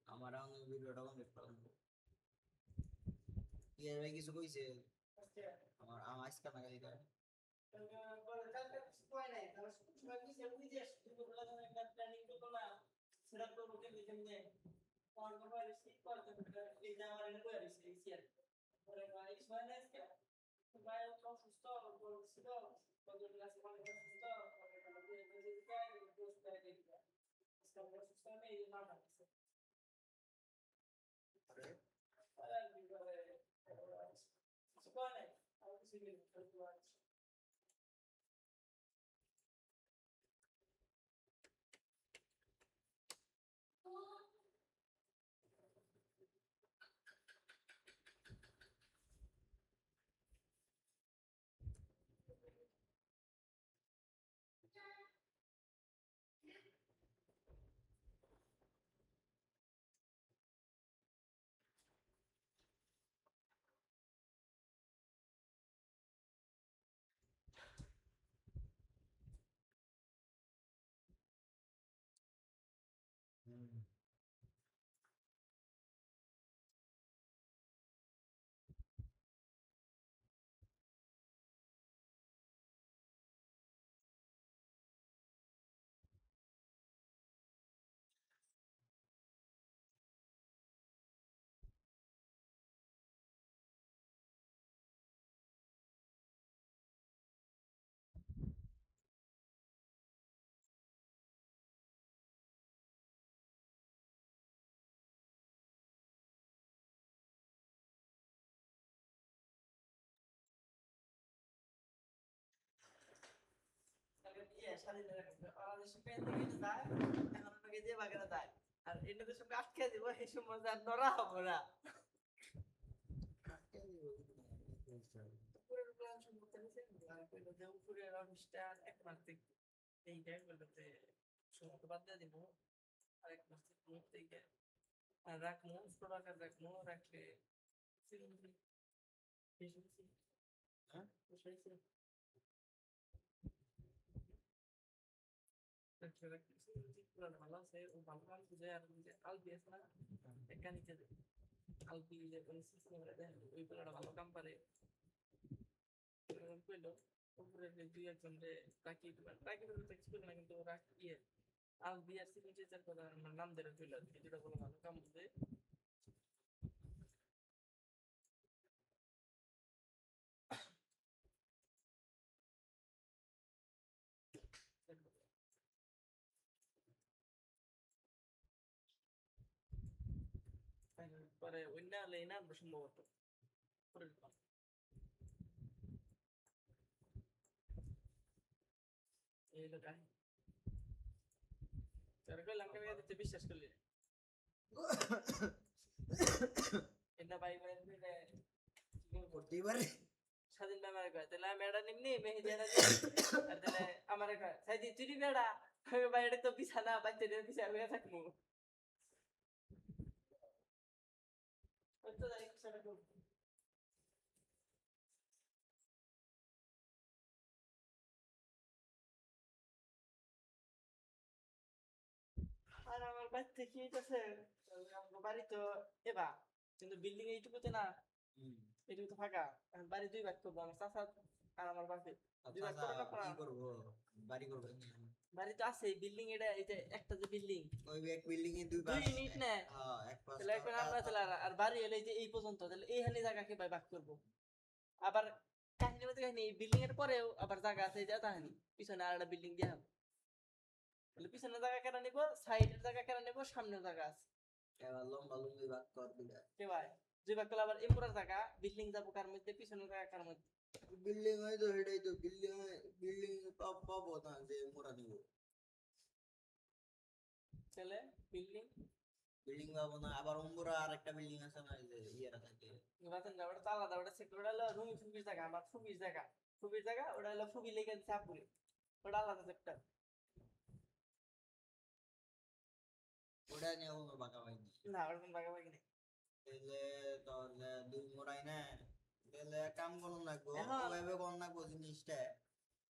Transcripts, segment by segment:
আমার আমি ভিডিওটা কমপ্লিট করলাম। ইয়ার ভাই কিছু কইছে আমার আজকে না গালি দেয়। আর এটাতে সব আটকে দিব এই সময় আর নড়া হবো না উপরের প্ল্যান সম্পর্কে যে উপরের অফিসটা এক মাস থেকে এই জায়গাগুলোতে সময় বাদ দিয়ে দিব আর এক মাস থেকে আর রাখবো প্রোডাক্ট রাখবো রাখলে হ্যাঁ ভালো আছে ও ভালো কাম বুঝে আর আলবি আছে না একটা নিচে আলবি যে সিস্টেম ওই প্লেয়ারটা ভালো কাম পারে কইলো উপরে দুই একজন রাখি রাখি কিছু না কিন্তু ওরা ইয়ে আলবি আর সিগনেচার করার নাম ধরে কইলো যেটা বলো ভালো কাম বুঝে পরে অন্য লেনা সম্ভবত এই লোক বিশ্বাস করলি এটা ভাই ভাই করতেই পারে স্বাধীন আমার কয় তাহলে আমি এটা নিমনি মেহেদিয়ারা আর তাহলে আমার কয় সাইদি চুরি বেড়া ভাই এটা তো বিছানা বাচ্চাদের বিছানা হয়ে থাকবো তো জানি সেটা করব আর আমার বাড়িতে কি হইতেছে আমার বাড়ি তো এবা কিন্তু বিল্ডিং এইটুকুতে না এইটুকু তো ফাঁকা বাড়ি দুই ভাগ করবো আমার চাচা আর আমার বাপে দুই ভাগ করে না কি করবো বাড়ি করবো বাড়ি তো আছে বিল্ডিং এটা এই যে একটা যে বিল্ডিং ওই এক বিল্ডিং এ দুই ইউনিট না এক পাশ তাহলে এখন আমরা তাহলে আর বাড়ি হলে যে এই পর্যন্ত তাহলে এইখানে জায়গাকে ভাই ভাগ করবো আবার কাহিনী মতো কাহিনী বিল্ডিং এর পরেও আবার জায়গা আছে যা তাহানি পিছনে আর একটা বিল্ডিং দিয়া হবে তাহলে পিছনের জায়গা কেন নিবো সাইডের জায়গা কেন নিবো সামনের জায়গা আছে এবার লম্বা লম্বি ভাগ কর দিলে কে ভাই দুই ভাগ করলে আবার এমপুরার জায়গা বিল্ডিং যাবো কার মধ্যে পিছনের জায়গা কার মধ্যে বিল্ডিং হয় তো এটাই তো বিল্ডিং পাবো না যে মোরা নিব তাহলে বিল্ডিং বিল্ডিং পাবো না আবার অম্বুরা আর একটা বিল্ডিং আছে না এই যে ইয়েরা থাকে বাতেন না ওটা তো আলাদা ওটা সেক্টর হলো রুম ফুবির জায়গা আমার ফুবির জায়গা ওটা হলো ফুবি লেগে চাপুরে ওটা আলাদা সেক্টর ওটা নিয়ে কোনো ভাগাভাগি না ওটা কোনো ভাগাভাগি নেই তাহলে তোর দুই মোড়াই না তাহলে কাম করুন লাগবো এখন ওইভাবে করুন লাগবো জিনিসটা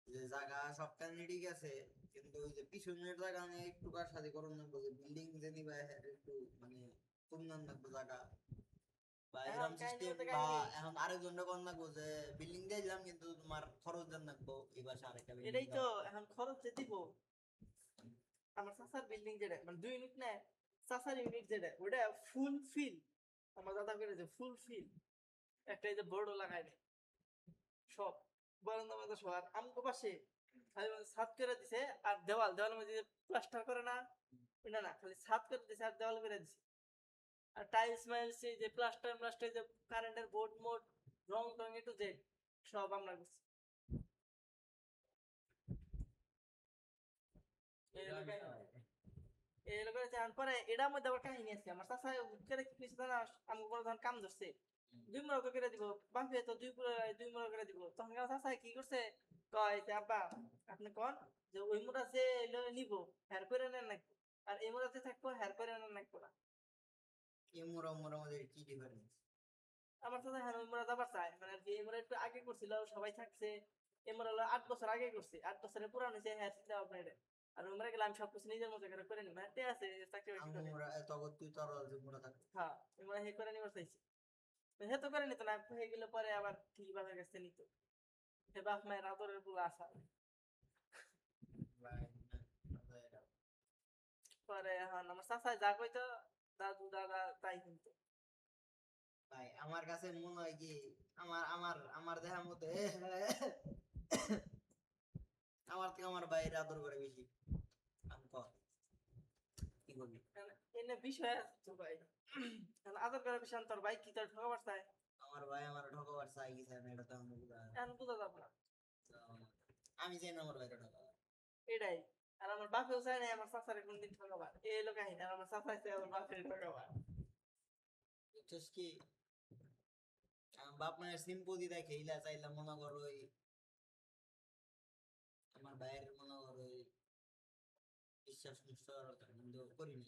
যে জায়গা সবখানে ঠিক আছে, কিন্তু ওই যে পিছনের জায়গা নিয়ে একটু কারসাজি করুন না, বলে বিল্ডিং যে নিবা একটু মানে সুন্দর লাগবে জায়গা বা এখন এরকম কাহিনী সিস্টেম, বলতে বা কাহিনী এখন আরেকজন কোন লাগবো যে বিল্ডিং দিয়ে দিলাম কিন্তু তোমার খরচ দেন লাগবো এই বাসা আরেকটা বিল্ডিং এটাই তো দাও। এখন খরচ যে দিব। আমার চাচার বিল্ডিং যেটা মানে 2 ইউনিট না, চাচার ইউনিট যেটা ওটা ফুল ফিল, আমার দাদা করে যে ফুল ফিল, একটা এই যে বোর্ডও লাগাই দেয় সব, বারান্দা মাঝে সব। আর আমগো পাশে খালি মানে ছাদ করে দিছে, আর দেওয়াল দেওয়ালের মধ্যে প্লাস্টার করে না, ওটা না খালি ছাদ করে দিছে আর দেওয়াল করে দিছে। আর টাইলস মাইলস এই যে প্লাস্টার প্লাস্টার যে কারেন্টের বোর্ড মোড রং টং একটু যে সব আমরা করছি। এই হলো কাহিনী। এরকম পরে এটার মধ্যে আবার কাহিনী আছে। আমার চাচা হুট করে কি কইছে জানা, আমাকে কোনো ধরনের কাম ধরছে, 2 মুড়া করে দিব, বাপে তো 2 মুড়া করে দিব। তখন আমার চাচা কি করছে, কয় যে আব্বা আপনি কোন যে ওই মুড়া যে নিব হের করে নেন নাকি, আর এই মুড়াতে থাকবো হের করে নেন নাকি না। এই মোরা মোরা আমাদের কি ডিফারেন্স? আমার চাচা হ্যাঁ ওই মুড়া যাবার চায়, মানে আর কি এই মুড়া একটু আগে করছিল সবাই থাকছে, এই মুড়া হলো 8 বছর আগে করছে, 8 বছরের পুরান হয়েছে হ্যাঁ চিন্তা ভাবনা এটা। আর ওই মুড়া গেলে আমি সবকিছু নিজের মতো করে নিব, হ্যাঁ ঠিক আছে চাকরি বাকরি করে। আমরা এত তুই তোর যে মোরা থাকবে। হ্যাঁ এই মুড়া হে করে নিবার চাইছি, হে তো করে নিত না, হয়ে গেলে পরে আবার ঠিক বাপের কাছে নিত, হে বাপ মায়ের আদরের পুরো আশা। পরে এখন আমার চাচাই যা কইতো দাদু দাদা তাই শুনতো। ভাই আমার কাছে মনে হয় কি, আমার আমার আমার দেখার মতো আমার থেকে আমার ভাইয়ের আদর করে বেশি। আমি কর কি করবি? এনে বিষয় আছে তো ভাই, এখন আদর করার বিষয় তোর ভাই কি তোর ঠকাবার চায়, আমার ভাই আমার ঠকাবার চাই কি চাই না এটা তো আমি বুঝা। এখন বুঝা যাবো না। আমি চাই না আমার ভাইয়ের ঠকাবার। এটাই। আর আমার বাপেও চায় না আমার চাচারে কোনদিন ঠকাবার, এই হলো কাহিনী। আর আমার চাচাই চায় আমার বাপের ঠকাবার। বুঝছিস কি, আমার বাপ মায়ের সিম্পতি দেখে ইলা চাইলাম মনে করো ওই আমার ভাইয়ের মনে করো ওই বিশ্বাস নষ্ট করার কথা, কিন্তু করিনি।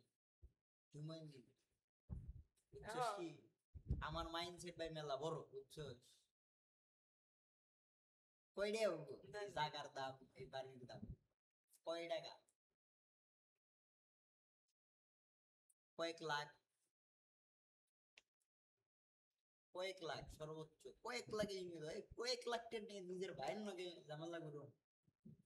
হিউম্যানলি বুঝছিস এখন কি, আমার মাইন্ডসেট ভাই মেলা বড় বুঝছিস। কয়টা উঠবো এই জায়গার দাম, এই বাড়ির দাম কয় টাকা? কয়েক লাখ, কয়েক লাখ সর্বোচ্চ কয়েক লাখে কয়েক লাখ টেন নিজের ভাইয়ের নাকি ঝামেলা করুন।